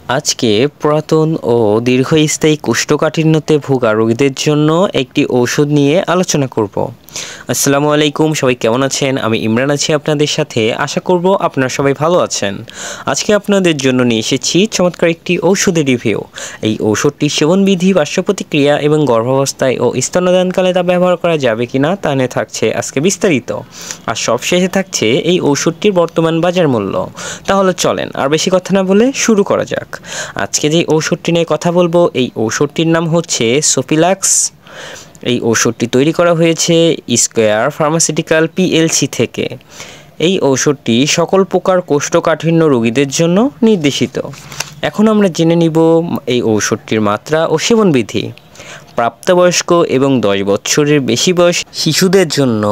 আজকে পুরাতন ও দীর্ঘস্থায়ী কোষ্ঠকাঠিন্যতে ভোগা রোগীদের জন্য একটি ঔষধ নিয়ে আলোচনা করব। আসসালামু আলাইকুম, সবাই কেমন আছেন? আমি ইমরান আছি আপনাদের সাথে। আশা করব আপনারা সবাই ভালো আছেন। আজকে আপনাদের জন্য নিয়ে এসেছি চমৎকার একটি ঔষধের রিভিউ। এই ঔষধটি সেবনবিধি, পার্শ্ব প্রতিক্রিয়া এবং গর্ভাবস্থায় ও স্তন্যদানকালে তা ব্যবহার করা যাবে কিনা তা নিয়ে থাকছে আজকে বিস্তারিত। আর সবশেষে থাকছে এই ঔষধটির বর্তমান বাজার মূল্য। তাহলে চলেন আর বেশি কথা না বলে শুরু করা যাক। আজকে যে ঔষধটি নিয়ে কথা বলবো, এই ঔষধটির নাম হচ্ছে সোফিলাক্স। এই ঔষধটি তৈরি করা হয়েছে স্কয়ার ফার্মাসিউটিক্যাল পিএলসি থেকে। এই ঔষধটি সকল প্রকার কোষ্ঠকাঠিন্য রোগীদের জন্য নির্দেশিত। এখন আমরা জেনে নিব এই ঔষধটির মাত্রা ও সেবনবিধি। প্রাপ্তবয়স্ক এবং 10 বছরের বেশি বয়স শিশুদের জন্য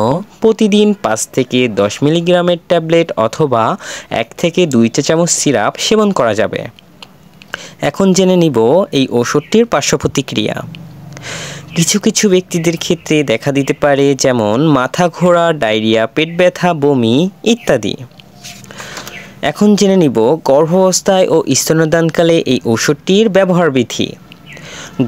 প্রতিদিন 5 থেকে 10 মিলিগ্রামের ট্যাবলেট অথবা 1 থেকে 2 চা চামচ সিরাপ সেবন করা যাবে। এখন জেনে নিব এই ঔষধটির পার্শ্ব প্রতিক্রিয়া। কিছু কিছু ব্যক্তিদের ক্ষেত্রে দেখা দিতে পারে, যেমন মাথা ঘোরা, ডায়রিয়া, পেট ব্যথা, বমি ইত্যাদি। এখন জেনে নিব গর্ভাবস্থায় ও স্তন্যদানকালে এই ঔষধটির ব্যবহার বিধি।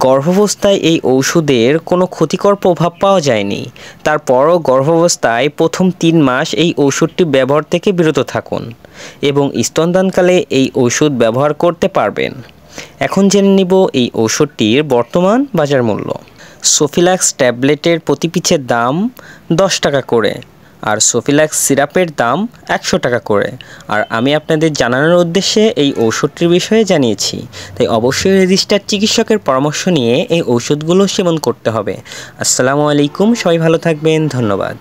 গর্ভাবস্থায় এই ঔষধের কোনো ক্ষতিকর প্রভাব পাওয়া যায়নি। তারপরও গর্ভাবস্থায় প্রথম 3 মাস এই ঔষধটি ব্যবহার থেকে বিরত থাকুন এবং স্তনদানকালে এই ঔষধ ব্যবহার করতে পারবেন। এখন জেনে নিব এই ঔষধটির বর্তমান বাজার মূল্য। সোফিলাক্স ট্যাবলেটের প্রতি পিছের দাম 10 টাকা করে, আর সোফিলাক্স সিরাপের দাম 100 টাকা করে। আর আমি আপনাদের জানানোর উদ্দেশ্যে এই ঔষধটির বিষয়ে জানিয়েছি, তাই অবশ্যই রেজিস্টার্ড চিকিৎসকের পরামর্শ নিয়ে এই ঔষধগুলো সেবন করতে হবে। আসসালামু আলাইকুম, সবাই ভালো থাকবেন, ধন্যবাদ।